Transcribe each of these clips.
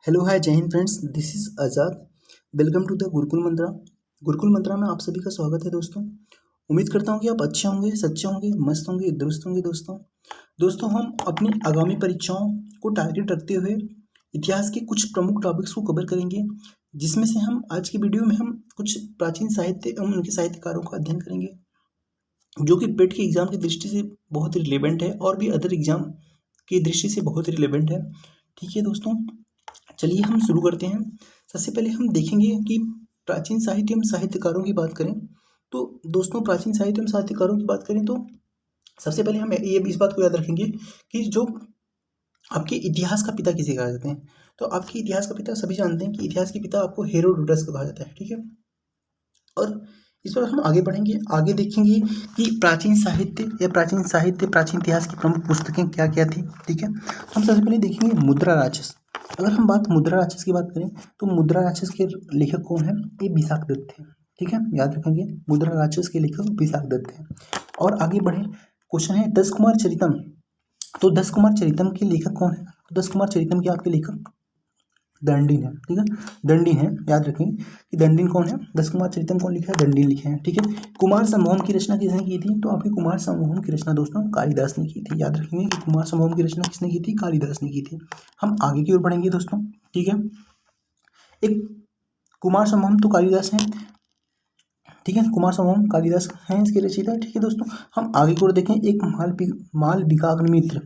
Hello hi जय हिंद friends, this is Azad. Welcome to the Gurukul Mantra. Gurukul Mantra में आप सभी का स्वागत है दोस्तों। उम्मीद करता हूँ कि आप अच्छे होंगे, सच्चे होंगे, मस्त होंगे, दुरुस्त होंगे दोस्तों हम अपनी आगामी परीक्षाओं को टारगेट रखते हुए इतिहास के कुछ प्रमुख टॉपिक्स को कवर करेंगे, जिसमें से हम आज की वीडियो में हम कुछ प्राचीन साहित्य एवं उनके साहित्यकारों का अध्ययन करेंगे, जो कि पेट के एग्जाम की दृष्टि से बहुत ही रिलेवेंट है और भी अदर एग्जाम की दृष्टि से बहुत ही रिलेवेंट है। ठीक है दोस्तों, चलिए हम शुरू करते हैं। सबसे पहले हम देखेंगे कि प्राचीन साहित्य एवं साहित्यकारों की बात करें तो दोस्तों, प्राचीन साहित्य एवं साहित्यकारों की बात करें तो सबसे पहले हम ये इस बात को याद रखेंगे कि जो आपके इतिहास का पिता किसे कहा जाते हैं। तो आपके इतिहास का पिता सभी जानते हैं कि इतिहास के पिता आपको हेरोडोटस को कहा जाता है। ठीक है, और इस पर हम आगे बढ़ेंगे, आगे देखेंगे कि प्राचीन इतिहास की प्रमुख पुस्तकें क्या क्या थी। ठीक है, हम सबसे पहले देखेंगे मुद्रा राक्षस। अगर हम मुद्रा राक्षस की बात करें तो मुद्रा राक्षस के लेखक कौन है? ये विशाख दत्त थे। ठीक है, याद रखेंगे, मुद्रा राक्षस के लेखक विशाख दत्त थे। और आगे बढ़े, क्वेश्चन है दस कुमार चरितम। तो दस कुमार चरितम के लेखक कौन है? दस कुमार चरितम के आपके लेखक दंडीन है। ठीक है, दंडीन है, याद रखेंगे कि दंडीन कौन है। दस कुमार चरितम कौन लिखा है? दंडीन लिखे हैं। ठीक है, कुमार संभवम की रचना किसने की थी? तो आपकी कुमार संभवम की रचना दोस्तों कालिदास ने की थी। याद रखेंगे कि कुमार संभवम की रचना किसने की थी? कालिदास ने की थी। हम आगे की ओर बढ़ेंगे दोस्तों। ठीक है, एक कुमार संभवम तो कालिदास है। ठीक है, कुमार संभवम कालिदास हैं इसके रचयिता। ठीक है दोस्तों, हम आगे की ओर देखें, एक मालविकाग्निमित्र।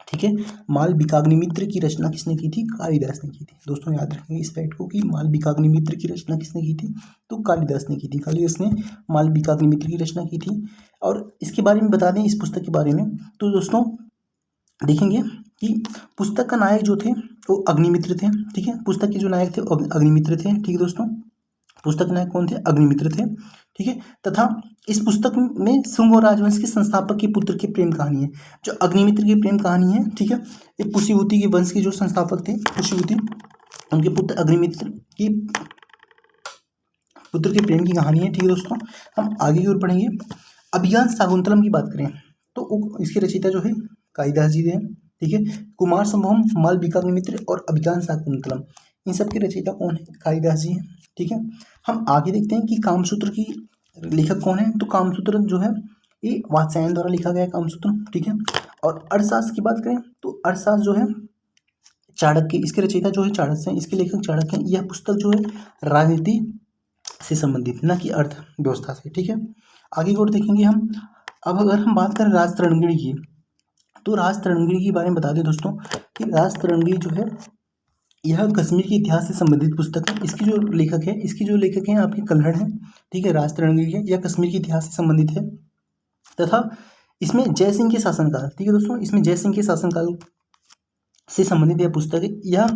ठीक है, मालविकाग्निमित्र की रचना किसने की थी? कालिदास ने की थी। दोस्तों याद रखेंगे इस फैक्ट को कि मालविकाग्निमित्र की रचना किसने की थी? तो कालिदास ने की थी। कालिदास ने मालविकाग्निमित्र की रचना की थी। और इसके बारे में बता दें, इस पुस्तक के बारे में तो दोस्तों देखेंगे कि पुस्तक का नायक जो थे वो अग्निमित्र थे। ठीक है, पुस्तक के जो नायक थे वो अग्निमित्र थे। ठीक है दोस्तों, पुस्तक नायक कौन थे? अग्निमित्र थे। ठीक है, तथा इस पुस्तक में शुंग और राजवंश के संस्थापक के पुत्र की प्रेम कहानी है। जो अग्निमित्र की प्रेम कहानी है, ठीक है, ये पुष्यभूति के वंश के जो संस्थापक थे पुष्यभूति, उनके पुत्र अग्निमित्र की पुत्र के प्रेम की कहानी है। ठीक है दोस्तों, हम आगे की ओर बढ़ेंगे। अभिज्ञान शाकुंतलम की बात करें तो इसके रचयिता जो है कालिदास जी हैं। ठीक है, कुमार संभवम, मालविकाग्निमित्र और अभिज्ञान शाकुंतलम, इन सब के रचयिता कौन है? कालिदास जी हैं। ठीक है, हम आगे देखते हैं कि कामसूत्र की लेखक कौन है। तो कामसूत्र जो है ये वात्स्यायन द्वारा लिखा गया है, कामसूत्र। ठीक है, और अर्थशास्त्र की बात करें तो अर्थशास्त्र जो है चाणक्य, इसके रचयिता जो है चाणक्य हैं, इसके लेखक चाणक्य हैं। यह पुस्तक जो है राजनीति से संबंधित, न कि अर्थव्यवस्था से। ठीक है, आगे की ओर देखेंगे हम। अब अगर हम बात करें राज तरंगिणी की, तो राज तरंगिणी के बारे में बता दें दोस्तों कि राज तरंगिणी जो है यह कश्मीर के इतिहास से संबंधित पुस्तक है। इसकी जो लेखक हैं आपके कल्हड़ हैं। ठीक है, राज तरंगिणी है, यह कश्मीर के इतिहास से संबंधित है तथा इसमें जय सिंह के शासनकाल, ठीक है दोस्तों, इसमें जय सिंह के शासनकाल से संबंधित यह पुस्तक है। यह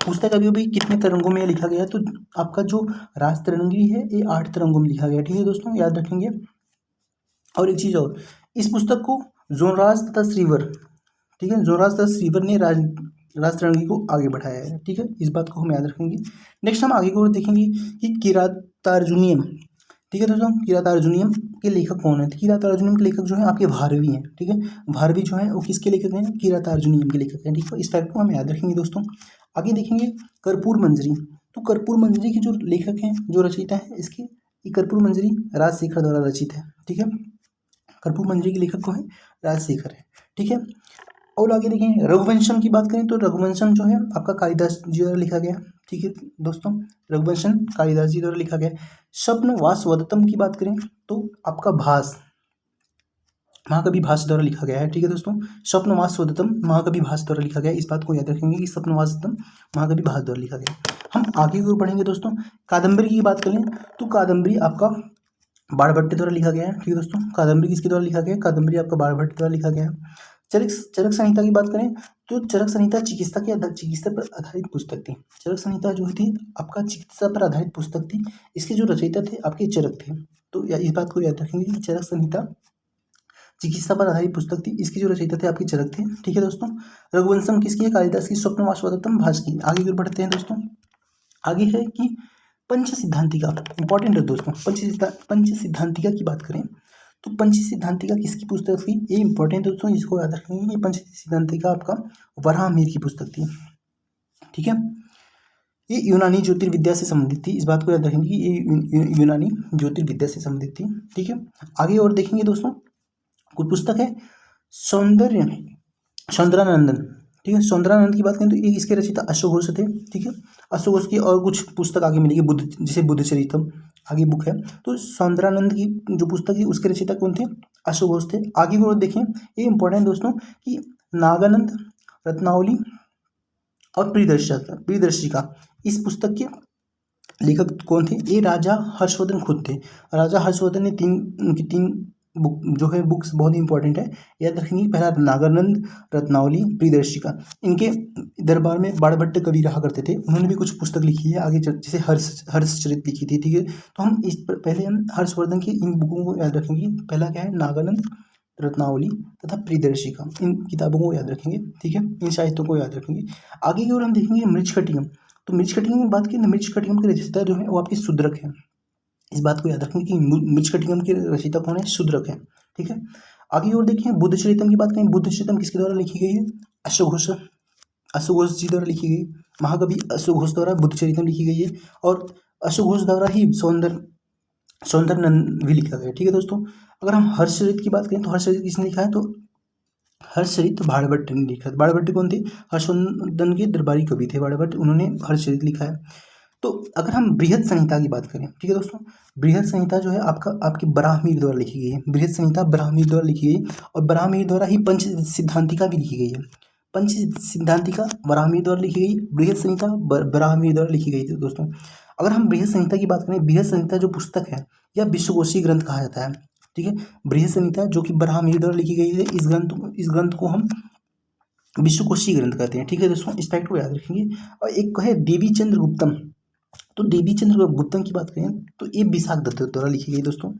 पुस्तक अभी अभी कितने तरंगों में लिखा गया है? तो आपका जो राज तरंगिणी है ये 8 तरंगों में लिखा गया है। ठीक है दोस्तों, याद रखेंगे। और एक चीज़ और, इस पुस्तक को जोनराज तथा श्रीवर, ठीक है, जोनराज तथा श्रीवर ने राज तरंगिणी को आगे बढ़ाया है। ठीक है, इस बात को हम याद रखेंगे। नेक्स्ट हम आगे को देखेंगे कि किरातार्जुनीयम। ठीक है दोस्तों, किरातार्जुनीयम के लेखक कौन है? किरातार्जुनीयम के लेखक जो है आपके भारवी हैं। ठीक है, भारवी जो है वो किसके लेखक हैं? किरातार्जुनीयम के लेखक हैं। ठीक है, इस फैक्ट को हम याद रखेंगे दोस्तों। आगे देखेंगे कर्पूर मंजरी। तो कर्पूर मंजरी के जो लेखक हैं, जो रचयिता है इसकी, ये कर्पूर मंजरी राजशेखर द्वारा रचित है। ठीक है, कर्पूर मंजरी के लेखक को है राजशेखर है। ठीक है, और आगे देखें रघुवंशम की बात करें तो रघुवंशम जो है आपका कालिदास जी द्वारा लिखा गया। ठीक है दोस्तों, रघुवंशम कालिदास जी द्वारा लिखा गया। स्वप्न वासवदत्तम की बात करें तो आपका भास, महाकवि भास द्वारा लिखा गया है। ठीक है दोस्तों, स्वप्न वासवदत्तम महाकवि भास द्वारा लिखा गया। इस बात को याद रखेंगे कि स्वप्न वासवदत्तम महाकवि भास द्वारा लिखा गया। हम आगे की ओर बढ़ेंगे दोस्तों। कादम्बरी की बात करें तो कादम्बरी आपका बाणभट्ट द्वारा लिखा गया है। ठीक है दोस्तों, कादम्बरी किसके द्वारा लिखा गया है? कादम्बरी आपका बाणभट्ट द्वारा लिखा गया है। चरक संहिता की बात करें तो चरक संहिता चिकित्सा पर आधारित पुस्तक थी। चरक संहिता जो थी आपका चिकित्सा पर आधारित पुस्तक थी। इसके जो रचयिता थे आपके चरक थे। तो इस बात को याद रखेंगे कि चरक संहिता चिकित्सा पर आधारित पुस्तक थी। इसके जो रचयिता थे आपके चरक थे। ठीक है दोस्तों, रघुवंशम किसकी है? कालिदास की। स्वप्न वासवदत्तम भास की। आगे की बढ़ते हैं दोस्तों। आगे है कि पंच सिद्धांतिका, इंपॉर्टेंट है दोस्तों। पंच सिद्धांतिका की बात करें तो पंच सिद्धांतिका किसकी पुस्तक थी? ये इंपॉर्टेंट दोस्तों, इसको याद रखेंगे। ये पंच सिद्धांतिका आपका वराहमिहिर की पुस्तक थी। ठीक है, ये यूनानी ज्योतिर्विद्या से संबंधित थी, इस बात को याद रखेंगे कि ये यूनानी ज्योतिर्विद्या से संबंधित थी। ठीक है, आगे और देखेंगे दोस्तों, कुछ पुस्तक है सौंदरानंदन। ठीक है, सौंदरानंद की बात करें तो ये इसके रचयिता अशोक घोष थे। ठीक है, अशोक घोष की और कुछ पुस्तक आगे मिलेगी, बुद्ध, जैसे बुद्ध चरितम आगे बुक है। तो सौंदरानंद की जो पुस्तक है उसके रचयिता कौन थे? अशोक घोष थे। आगे और देखें, ये इंपॉर्टेंट दोस्तों कि नागानंद, रत्नावली और प्रियदर्शिका, इस पुस्तक के लेखक कौन थे? ये राजा हर्षवर्धन खुद थे। राजा हर्षवर्धन ने उनकी तीन बुक जो है बुक्स बहुत ही इंपॉर्टेंट है, याद रखेंगे। पहला नागानंद, रत्नावली, प्रियदर्शिका। इनके दरबार में बाणभट्ट कवि रहा करते थे, उन्होंने भी कुछ पुस्तक लिखी है आगे, जैसे हर्षचरित लिखी थी। ठीक है, तो हम पहले हम हर्षवर्धन की इन बुकों को याद रखेंगे। पहला क्या है? नागानंद, रत्नावली तथा प्रियदर्शिका, इन किताबों को याद रखेंगे। ठीक है, इन साहित्यों को याद रखेंगे। आगे की ओर हम देखेंगे मृच्छकटिकम। तो मृच्छकटिकम की बात की, मृच्छकटिकम के रचयिता जो है वो आपके शूद्रक है। इस बात को याद रखेंगे कि मृच्छकटिकम के रचयिता कौन है? शूद्रक है। ठीक है, आगे और देखें बुद्ध चरितम की बात करें। बुद्ध चरितम किसके द्वारा लिखी गई है? अशोक घोष जी द्वारा लिखी गई। महाकवि अशोक घोष द्वारा बुद्ध चरितम लिखी गई है, और अशोक घोष द्वारा ही सौंदरनंद भी लिखा गया। ठीक है दोस्तों, अगर हम हर्षचरित की बात करें तो हर्षचरित किसने लिखा है? तो हर्षचरित बाणभट्ट ने लिखा। बाणभट्ट कौन थे? हर्षवर्धन के दरबारी कवि थे बाणभट्ट, उन्होंने हर्षचरित लिखा है। तो अगर हम बृहद संहिता की बात करें, ठीक है दोस्तों, बृहद संहिता जो है आपकी बराहमीर द्वारा लिखी गई है। बृहद संहिता बराहमीर द्वारा लिखी गई, और बराहमीर द्वारा ही पंच सिद्धांतिका भी लिखी गई है। पंच सिद्धांतिका बराहमीर द्वारा लिखी गई, बृहद संहिता बराहमीर द्वारा लिखी गई थी दोस्तों। अगर हम बृहद संहिता की बात करें, बृहद संहिता जो पुस्तक है यह विश्वकोशीय ग्रंथ कहा जाता है। ठीक है, बृहद संहिता जो कि बराहमीर द्वारा लिखी गई है, इस ग्रंथ को हम विश्वकोशीय ग्रंथ कहते हैं। ठीक है दोस्तों, इस फैक्ट को याद रखेंगे। और एक है देवी चंद्र गुप्तम। तो देवी चंद्र गुप्तम की बात करें तो ये विशाख दत्त द्वारा लिखी गई दोस्तों।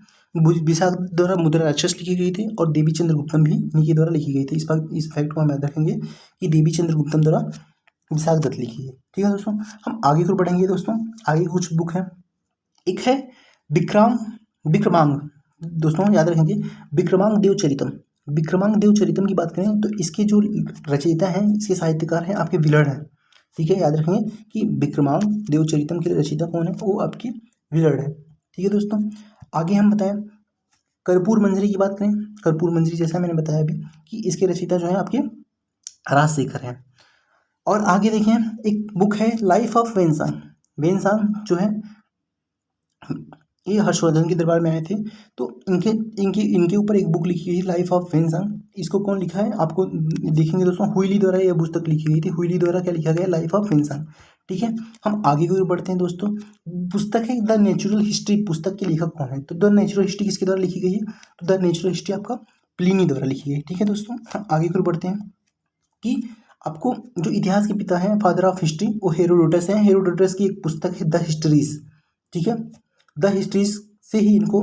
विशाख द्वारा मुद्रा राक्षस लिखी गई थी, और देवी चंद्र गुप्तम भी इनके द्वारा लिखी गई थी। इस फैक्ट को हम याद रखेंगे कि देवी चंद्र गुप्तम द्वारा विशाख दत्त लिखी है। ठीक है दोस्तों, हम आगे को बढ़ेंगे दोस्तों। आगे कुछ बुक है, एक है विक्रमांग। दोस्तों याद रखेंगे, विक्रमांग देवचरितम। विक्रमांग देवचरितम की बात करें तो इसके जो रचयिता हैं, इसके साहित्यकार हैं आपके विलड़ हैं। ठीक है, याद रखेंगे कि विक्रमांग देवचरितम के रचयिता कौन है? वो आपकी विलड़ है। ठीक है दोस्तों, आगे हम बताएं कर्पूर मंजरी की बात करें। कर्पूर मंजरी जैसा मैंने बताया अभी कि इसके रचयिता जो है आपके राजशेखर हैं। और आगे देखें, एक बुक है लाइफ ऑफ वेनसांग। वेनसांग जो है ये हर्षवर्धन के दरबार में आए थे, तो इनके ऊपर एक बुक लिखी गई लाइफ ऑफ वेनसांग। इसको कौन लिखा है? आपको देखेंगे दोस्तों, हुइली द्वारा यह पुस्तक लिखी गई थी। हुइली द्वारा क्या लिखा गया? Life of Xuanzang. ठीक है, हम आगे की ओर बढ़ते हैं दोस्तों। पुस्तक है द नेचुरल हिस्ट्री। पुस्तक के लेखक कौन है? तो द नेचुरल हिस्ट्री किसके द्वारा लिखी गई है? तो द नेचुरल हिस्ट्री आपका प्लिनी द्वारा लिखी गई। ठीक है दोस्तों, हम आगे की ओर बढ़ते हैं कि आपको जो इतिहास के पिता हैं, फादर ऑफ हिस्ट्री, वो हेरोडोटस हैं। हेरोडोटस की एक पुस्तक है द हिस्ट्रीज। ठीक है, द हिस्ट्रीज से ही इनको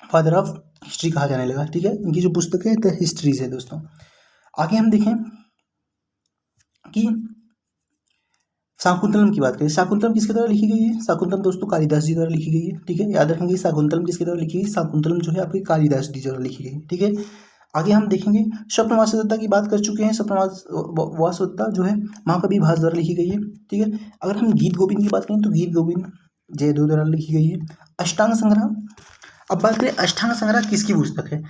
फादर ऑफ हिस्ट्री कहा जाने लगा। ठीक है, इनकी जो पुस्तक है द हिस्ट्रीज है दोस्तों। आगे हम देखें कि शाकुंतलम की बात करें। शाकुंतलम किसके द्वारा लिखी गई है? शाकुंतलम दोस्तों कालिदास जी द्वारा लिखी गई है। ठीक है, याद रखेंगे शाकुंतलम किसके द्वारा लिखी गई? शाकुंतलम जो है आपके कालिदास जी द्वारा लिखी गई। ठीक है, आगे हम देखेंगे स्वप्नवासवदत्ता की बात कर चुके हैं। स्वप्नवासवदत्ता जो है महाकवि भास द्वारा लिखी गई है। ठीक है, अगर हम गीत गोविंद की बात करें तो गीत गोविंद जयदेव द्वारा लिखी गई है। अष्टांग संग्रह, अब बात करें अष्टांग संग्रह किसकी पुस्तक है,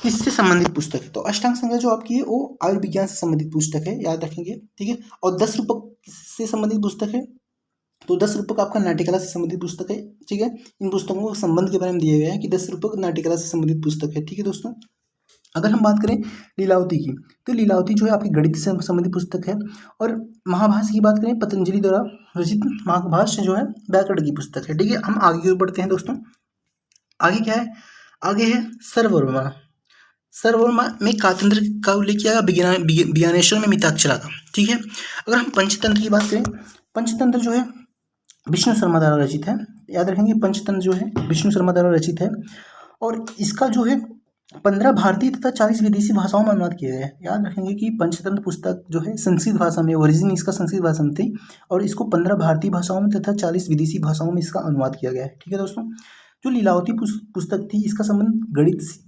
किससे संबंधित पुस्तक है? तो अष्टांग संग्रह जो आपकी है वो आयुर्विज्ञान से संबंधित पुस्तक है, याद रखेंगे। ठीक है, और 10 रूपक से संबंधित पुस्तक है। तो 10 रूपक आपका नाट्यकला से संबंधित पुस्तक है। ठीक है, इन पुस्तकों को संबंध के बारे में दिया गया है कि 10 रूपक नाट्यकला से संबंधित पुस्तक है। ठीक है दोस्तों, अगर हम बात करें लीलावती की, तो लीलावती जो है आपकी गणित से संबंधित पुस्तक है। और महाभाष्य की बात करें, पतंजलि द्वारा रचित महाभाष्य जो है व्याकरण की पुस्तक है। ठीक है, हम आगे की ओर बढ़ते हैं दोस्तों। आगे क्या है? आगे है सर्ववर्मा। सर्ववर्मा में कातंत्र का उल्लेख किया गया, बियानेश्वर में मिताक्षरा का। ठीक है, अगर हम पंचतंत्र की बात करें, पंचतंत्र जो है विष्णु शर्मा द्वारा रचित है। याद रखेंगे, पंचतंत्र जो है विष्णु शर्मा द्वारा रचित है, और इसका जो है 15 भारतीय तथा 40 विदेशी भाषाओं में अनुवाद किया गया है। याद रखेंगे कि पंचतंत्र पुस्तक जो है संस्कृत भाषा में, ओरिजिन इसका संस्कृत भाषा में थी, और इसको 15 भारतीय भाषाओं में तथा 40 विदेशी भाषाओं में इसका अनुवाद किया गया है। ठीक है दोस्तों, जो लीलावती पुस्तक थी इसका संबंध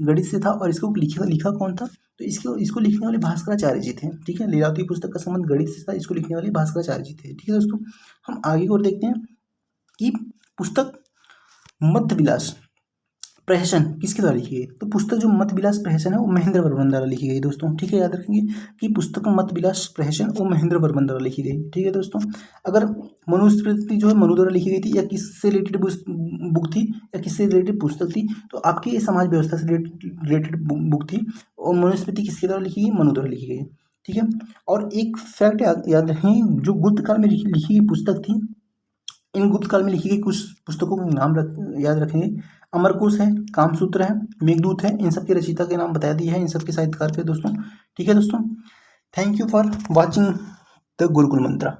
गणित से था, और इसको लिखा कौन था? तो इसको इसको लिखने वाले भास्कराचार्य जी थे। ठीक है, लीलावती पुस्तक का संबंध गणित से था, इसको लिखने वाले भास्कराचार्य जी थे। ठीक है दोस्तों, हम आगे की ओर देखते हैं कि पुस्तक मध्य विलास प्रहसन किसके द्वारा लिखी गई। तो पुस्तक जो मध्य विलास प्रहसन है वो महेंद्र वर्मन द्वारा लिखी गई दोस्तों। ठीक है, याद रखेंगे कि पुस्तक मध्य विलास प्रहसन वो महेंद्र वर्मन द्वारा लिखी गई। ठीक है दोस्तों, अगर मनुस्मृति जो है मनु द्वारा लिखी गई थी या किससे रिलेटेड बुक थी या किससे रिलेटेड पुस्तक थी, तो आपकी ये समाज व्यवस्था से रिलेटेड बुक थी। और मनुस्मृति किसके द्वारा लिखी गई, मनु द्वारा लिखी गई। ठीक है, और एक फैक्ट याद रखें, जो गुप्त काल में लिखी गई पुस्तक थी, इन गुप्त काल में लिखी गई कुछ पुस्तकों के नाम याद रखेंगे। अमरकोश है, कामसूत्र है, मेघदूत है, इन सब के रचयिता के नाम बता दिए हैं, इन सब के साहित्यकार थे दोस्तों। ठीक है दोस्तों, thank you for watching the Gurukul Mantra.